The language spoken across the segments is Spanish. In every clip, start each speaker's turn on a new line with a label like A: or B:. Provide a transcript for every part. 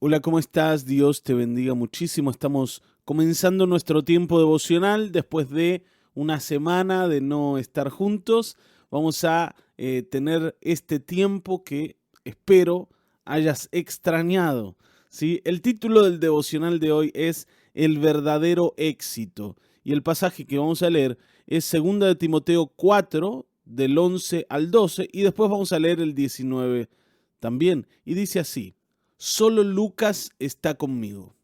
A: Hola, ¿cómo estás? Dios te bendiga muchísimo. Estamos comenzando nuestro tiempo devocional después de una semana de no estar juntos. Vamos a tener este tiempo que espero hayas extrañado. ¿Sí? El título del devocional de hoy es El verdadero éxito. Y el pasaje que vamos a leer es 2 de Timoteo 4, del 11 al 12, y después vamos a leer el 19 también. Y dice así: Solo Lucas está conmigo.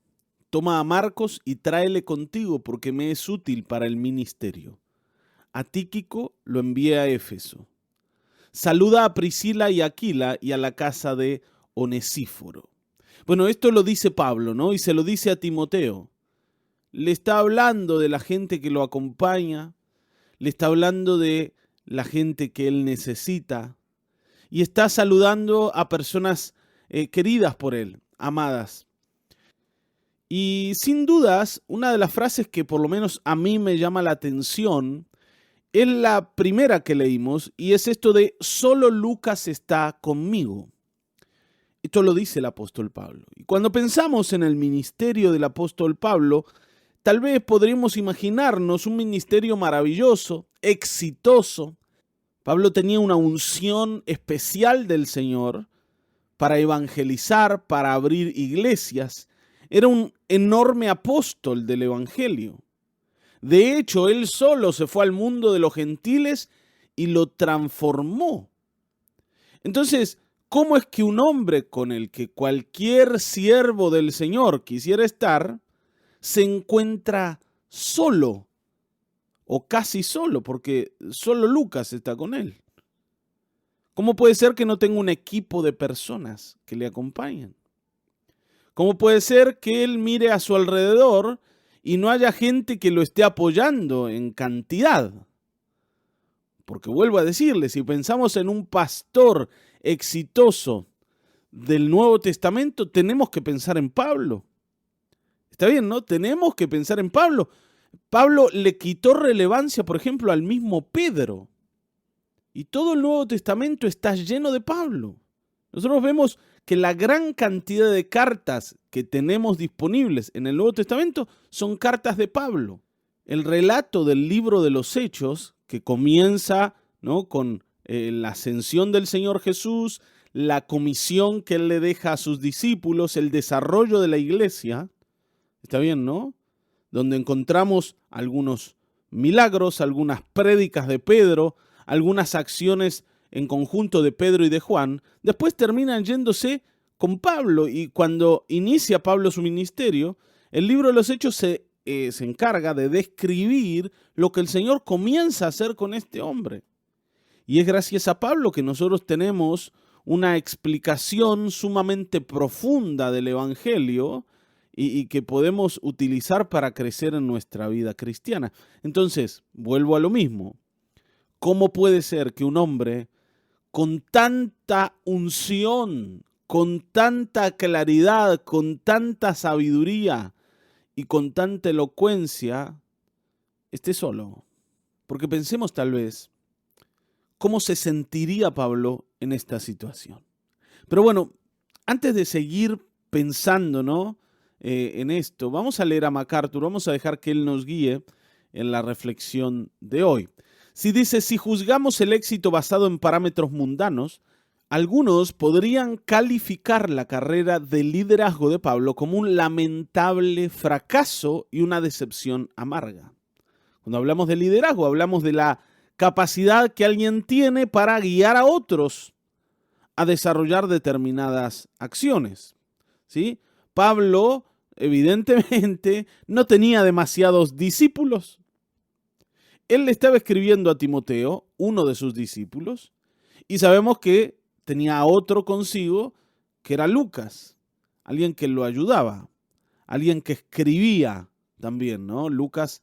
A: Toma a Marcos y tráele contigo porque me es útil para el ministerio. A Tíquico lo envié a Éfeso. Saluda a Priscila y Aquila y a la casa de Onesíforo. Bueno, esto lo dice Pablo, ¿no? Y se lo dice a Timoteo. Le está hablando de la gente que lo acompaña, le está hablando de la gente que él necesita y está saludando a personas queridas por él, amadas. Y sin dudas, una de las frases que por lo menos a mí me llama la atención es la primera que leímos y es esto de solo Lucas está conmigo. Esto lo dice el apóstol Pablo. Y cuando pensamos en el ministerio del apóstol Pablo, tal vez podríamos imaginarnos un ministerio maravilloso, exitoso. Pablo tenía una unción especial del Señor para evangelizar, para abrir iglesias. Era un enorme apóstol del Evangelio. De hecho, él solo se fue al mundo de los gentiles y lo transformó. Entonces, ¿cómo es que un hombre con el que cualquier siervo del Señor quisiera estar se encuentra solo o casi solo, porque solo Lucas está con él? ¿Cómo puede ser que no tenga un equipo de personas que le acompañen? ¿Cómo puede ser que él mire a su alrededor y no haya gente que lo esté apoyando en cantidad? Porque vuelvo a decirle, si pensamos en un pastor exitoso del Nuevo Testamento, tenemos que pensar en Pablo. Está bien, ¿no? Tenemos que pensar en Pablo. Pablo le quitó relevancia, por ejemplo, al mismo Pedro. Y todo el Nuevo Testamento está lleno de Pablo. Nosotros vemos que la gran cantidad de cartas que tenemos disponibles en el Nuevo Testamento son cartas de Pablo. El relato del libro de los Hechos, que comienza, ¿no?, con la ascensión del Señor Jesús, la comisión que él le deja a sus discípulos, el desarrollo de la iglesia, está bien, ¿no? Donde encontramos algunos milagros, algunas prédicas de Pedro, algunas acciones en conjunto de Pedro y de Juan, después terminan yéndose con Pablo, y cuando inicia Pablo su ministerio, el libro de los Hechos se encarga de describir lo que el Señor comienza a hacer con este hombre. Y es gracias a Pablo que nosotros tenemos una explicación sumamente profunda del Evangelio y que podemos utilizar para crecer en nuestra vida cristiana. Entonces, vuelvo a lo mismo. ¿Cómo puede ser que un hombre con tanta unción, con tanta claridad, con tanta sabiduría y con tanta elocuencia esté solo? Porque pensemos tal vez cómo se sentiría Pablo en esta situación. Pero bueno, antes de seguir pensando, ¿no?, en esto, vamos a leer a MacArthur, vamos a dejar que él nos guíe en la reflexión de hoy. Si dice, si juzgamos el éxito basado en parámetros mundanos, algunos podrían calificar la carrera de liderazgo de Pablo como un lamentable fracaso y una decepción amarga. Cuando hablamos de liderazgo, hablamos de la capacidad que alguien tiene para guiar a otros a desarrollar determinadas acciones, ¿sí? Pablo, evidentemente, no tenía demasiados discípulos. Él le estaba escribiendo a Timoteo, uno de sus discípulos, y sabemos que tenía a otro consigo, que era Lucas, alguien que lo ayudaba, alguien que escribía también, ¿no? Lucas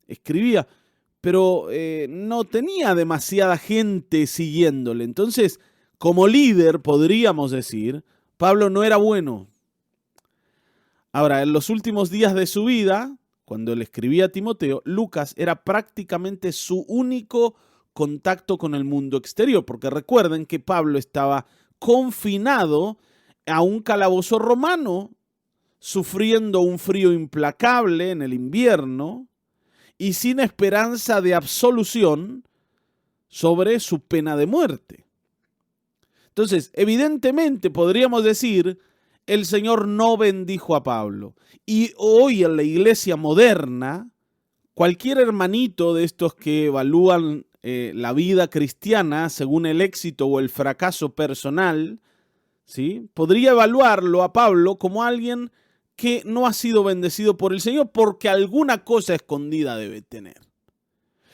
A: escribía, pero no tenía demasiada gente siguiéndole. Entonces, como líder, podríamos decir, Pablo no era bueno. Ahora, en los últimos días de su vida, cuando le escribía a Timoteo, Lucas era prácticamente su único contacto con el mundo exterior, porque recuerden que Pablo estaba confinado a un calabozo romano, sufriendo un frío implacable en el invierno y sin esperanza de absolución sobre su pena de muerte. Entonces, evidentemente podríamos decir, el Señor no bendijo a Pablo. Y hoy en la iglesia moderna, cualquier hermanito de estos que evalúan la vida cristiana según el éxito o el fracaso personal, ¿sí?, podría evaluarlo a Pablo como alguien que no ha sido bendecido por el Señor porque alguna cosa escondida debe tener.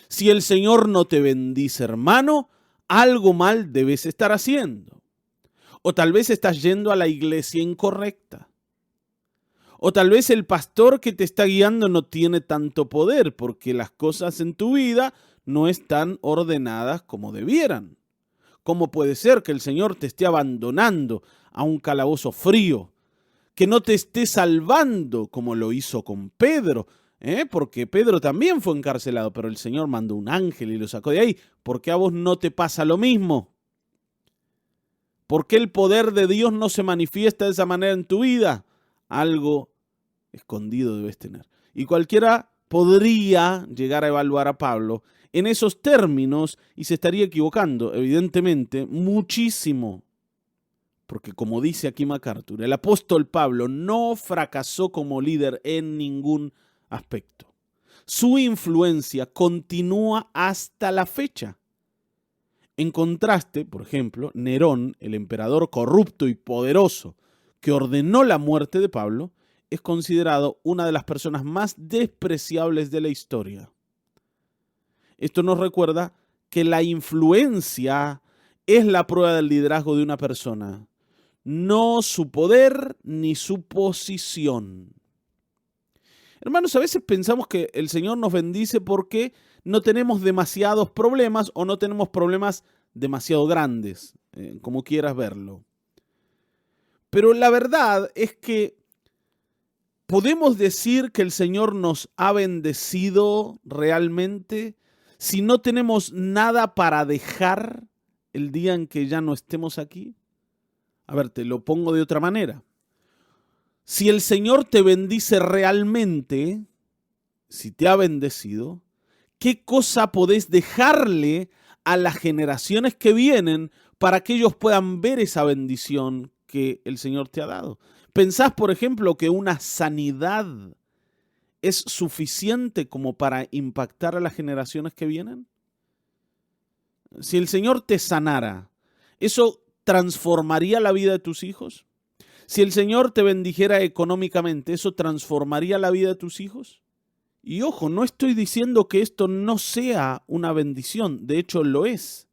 A: Si el Señor no te bendice, hermano, algo mal debes estar haciendo. O tal vez estás yendo a la iglesia incorrecta. O tal vez el pastor que te está guiando no tiene tanto poder porque las cosas en tu vida no están ordenadas como debieran. ¿Cómo puede ser que el Señor te esté abandonando a un calabozo frío? Que no te esté salvando como lo hizo con Pedro, porque Pedro también fue encarcelado, pero el Señor mandó un ángel y lo sacó de ahí. ¿Por qué a vos no te pasa lo mismo? ¿Por qué el poder de Dios no se manifiesta de esa manera en tu vida? Algo escondido debes tener. Y cualquiera podría llegar a evaluar a Pablo en esos términos y se estaría equivocando, evidentemente, muchísimo. Porque como dice aquí MacArthur, el apóstol Pablo no fracasó como líder en ningún aspecto. Su influencia continúa hasta la fecha. En contraste, por ejemplo, Nerón, el emperador corrupto y poderoso que ordenó la muerte de Pablo, es considerado una de las personas más despreciables de la historia. Esto nos recuerda que la influencia es la prueba del liderazgo de una persona, no su poder ni su posición. Hermanos, a veces pensamos que el Señor nos bendice porque no tenemos demasiados problemas o no tenemos problemas demasiado grandes, como quieras verlo. Pero la verdad es que podemos decir que el Señor nos ha bendecido realmente si no tenemos nada para dejar el día en que ya no estemos aquí. A ver, te lo pongo de otra manera. Si el Señor te bendice realmente, si te ha bendecido, ¿qué cosa podés dejarle a las generaciones que vienen para que ellos puedan ver esa bendición que el Señor te ha dado? ¿Pensás, por ejemplo, que una sanidad es suficiente como para impactar a las generaciones que vienen? Si el Señor te sanara, ¿eso transformaría la vida de tus hijos? Si el Señor te bendijera económicamente, ¿eso transformaría la vida de tus hijos? Y ojo, no estoy diciendo que esto no sea una bendición, de hecho lo es.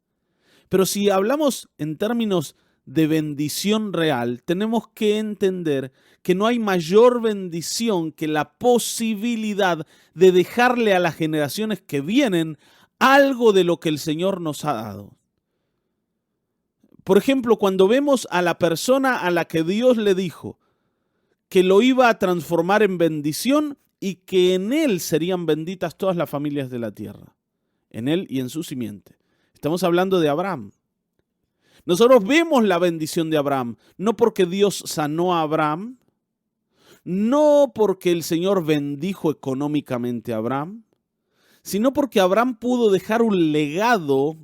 A: Pero si hablamos en términos de bendición real, tenemos que entender que no hay mayor bendición que la posibilidad de dejarle a las generaciones que vienen algo de lo que el Señor nos ha dado. Por ejemplo, cuando vemos a la persona a la que Dios le dijo que lo iba a transformar en bendición y que en él serían benditas todas las familias de la tierra, en él y en su simiente. Estamos hablando de Abraham. Nosotros vemos la bendición de Abraham, no porque Dios sanó a Abraham, no porque el Señor bendijo económicamente a Abraham, sino porque Abraham pudo dejar un legado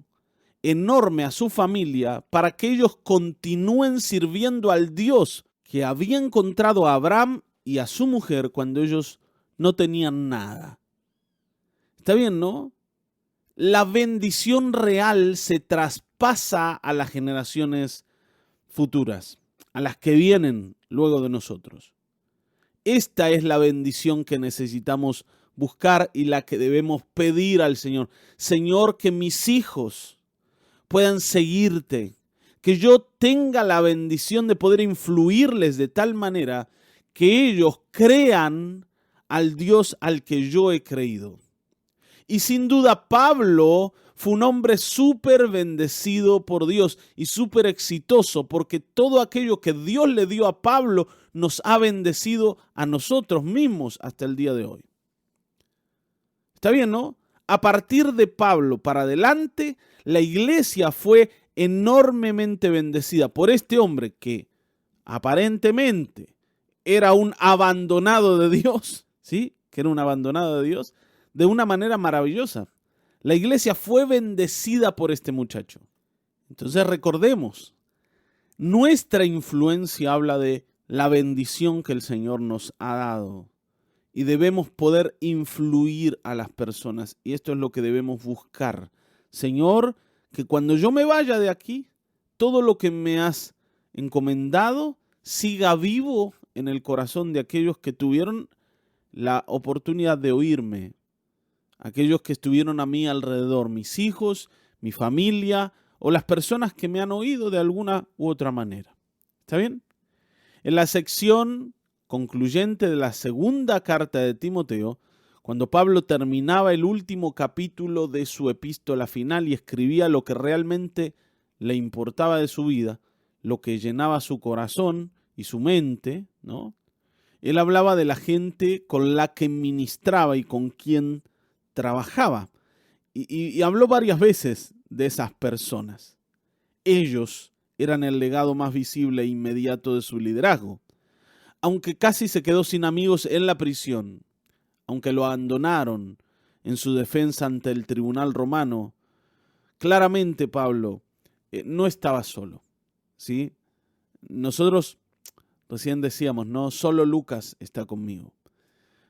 A: enorme a su familia para que ellos continúen sirviendo al Dios que había encontrado a Abraham y a su mujer cuando ellos no tenían nada. Está bien, ¿no? La bendición real se traspasa a las generaciones futuras, a las que vienen luego de nosotros. Esta es la bendición que necesitamos buscar y la que debemos pedir al Señor. Señor, que mis hijos puedan seguirte, que yo tenga la bendición de poder influirles de tal manera que ellos crean al Dios al que yo he creído. Y sin duda Pablo fue un hombre súper bendecido por Dios y súper exitoso, porque todo aquello que Dios le dio a Pablo nos ha bendecido a nosotros mismos hasta el día de hoy. Está bien, ¿no? A partir de Pablo para adelante, la iglesia fue enormemente bendecida por este hombre que, aparentemente era un abandonado de Dios, ¿sí? Que era un abandonado de Dios, de una manera maravillosa. La iglesia fue bendecida por este muchacho. Entonces recordemos, nuestra influencia habla de la bendición que el Señor nos ha dado y debemos poder influir a las personas, y esto es lo que debemos buscar. Señor, que cuando yo me vaya de aquí, todo lo que me has encomendado siga vivo en el corazón de aquellos que tuvieron la oportunidad de oírme, aquellos que estuvieron a mí alrededor, mis hijos, mi familia o las personas que me han oído de alguna u otra manera. ¿Está bien? En la sección concluyente de la segunda carta de Timoteo, cuando Pablo terminaba el último capítulo de su epístola final y escribía lo que realmente le importaba de su vida, lo que llenaba su corazón y su mente, ¿no? Él hablaba de la gente con la que ministraba y con quien trabajaba. Y habló varias veces de esas personas. Ellos eran el legado más visible e inmediato de su liderazgo. Aunque casi se quedó sin amigos en la prisión, aunque lo abandonaron en su defensa ante el tribunal romano, claramente Pablo no estaba solo, ¿sí? Nosotros recién decíamos, no, solo Lucas está conmigo.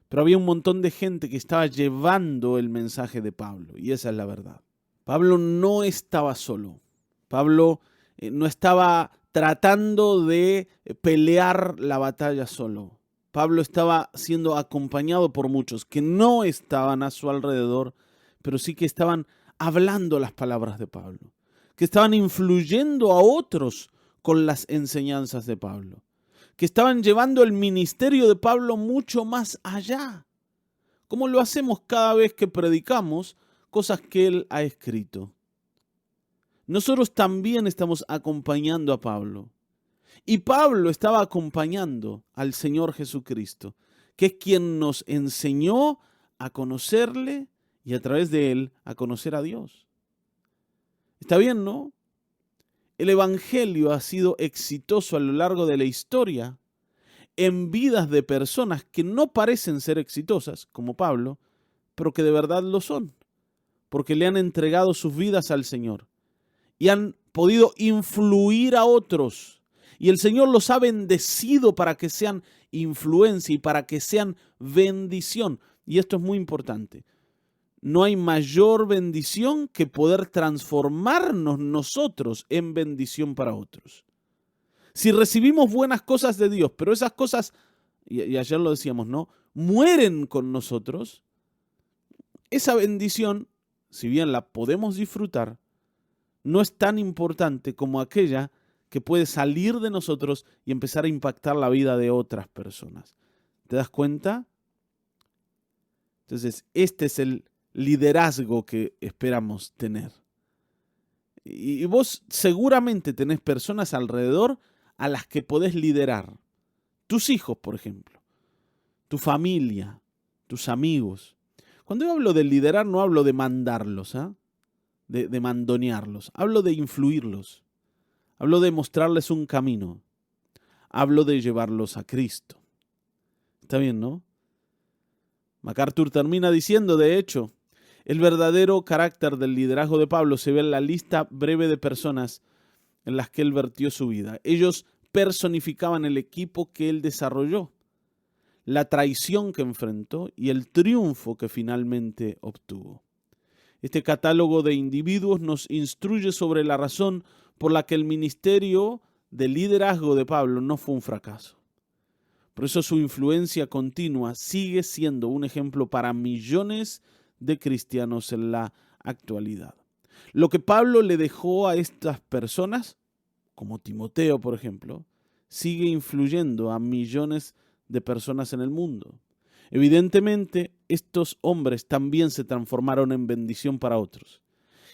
A: Pero había un montón de gente que estaba llevando el mensaje de Pablo, y esa es la verdad. Pablo no estaba solo. Pablo no estaba tratando de pelear la batalla solo. Pablo estaba siendo acompañado por muchos que no estaban a su alrededor, pero sí que estaban hablando las palabras de Pablo, que estaban influyendo a otros con las enseñanzas de Pablo, que estaban llevando el ministerio de Pablo mucho más allá, como lo hacemos cada vez que predicamos cosas que él ha escrito. Nosotros también estamos acompañando a Pablo. Y Pablo estaba acompañando al Señor Jesucristo, que es quien nos enseñó a conocerle y a través de él a conocer a Dios. Está bien, ¿no? El Evangelio ha sido exitoso a lo largo de la historia en vidas de personas que no parecen ser exitosas, como Pablo, pero que de verdad lo son, porque le han entregado sus vidas al Señor y han podido influir a otros. Y el Señor los ha bendecido para que sean influencia y para que sean bendición. Y esto es muy importante. No hay mayor bendición que poder transformarnos nosotros en bendición para otros. Si recibimos buenas cosas de Dios, pero esas cosas, y ayer lo decíamos, ¿no?, mueren con nosotros, esa bendición, si bien la podemos disfrutar, no es tan importante como aquella que puede salir de nosotros y empezar a impactar la vida de otras personas. ¿Te das cuenta? Entonces, este es el liderazgo que esperamos tener. Y vos seguramente tenés personas alrededor a las que podés liderar. Tus hijos, por ejemplo. Tu familia. Tus amigos. Cuando yo hablo de liderar, no hablo de mandarlos, ¿eh? de mandonearlos. Hablo de influirlos. Hablo de mostrarles un camino. Hablo de llevarlos a Cristo. Está bien, ¿no? MacArthur termina diciendo, de hecho, el verdadero carácter del liderazgo de Pablo se ve en la lista breve de personas en las que él vertió su vida. Ellos personificaban el equipo que él desarrolló, la traición que enfrentó y el triunfo que finalmente obtuvo. Este catálogo de individuos nos instruye sobre la razón por la que el ministerio de liderazgo de Pablo no fue un fracaso. Por eso su influencia continua sigue siendo un ejemplo para millones de cristianos en la actualidad. Lo que Pablo le dejó a estas personas, como Timoteo, por ejemplo, sigue influyendo a millones de personas en el mundo. Evidentemente, estos hombres también se transformaron en bendición para otros.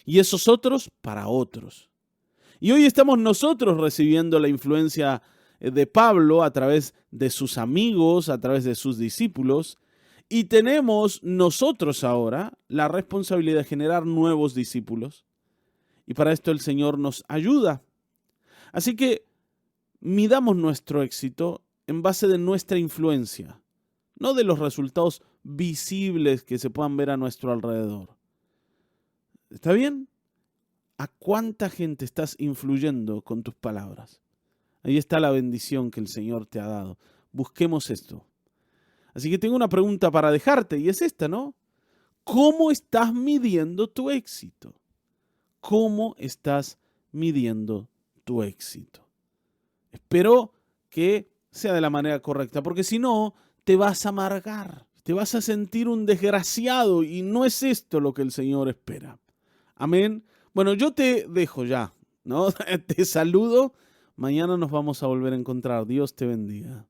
A: Y esos otros para otros. Y hoy estamos nosotros recibiendo la influencia de Pablo a través de sus amigos, a través de sus discípulos, y tenemos nosotros ahora la responsabilidad de generar nuevos discípulos. Y para esto el Señor nos ayuda. Así que midamos nuestro éxito en base de nuestra influencia, no de los resultados visibles que se puedan ver a nuestro alrededor. ¿Está bien? ¿A cuánta gente estás influyendo con tus palabras? Ahí está la bendición que el Señor te ha dado. Busquemos esto. Así que tengo una pregunta para dejarte y es esta, ¿no? ¿Cómo estás midiendo tu éxito? ¿Cómo estás midiendo tu éxito? Espero que sea de la manera correcta, porque si no, te vas a amargar, te vas a sentir un desgraciado y no es esto lo que el Señor espera. Amén. Bueno, yo te dejo ya, ¿no? Te saludo. Mañana nos vamos a volver a encontrar. Dios te bendiga.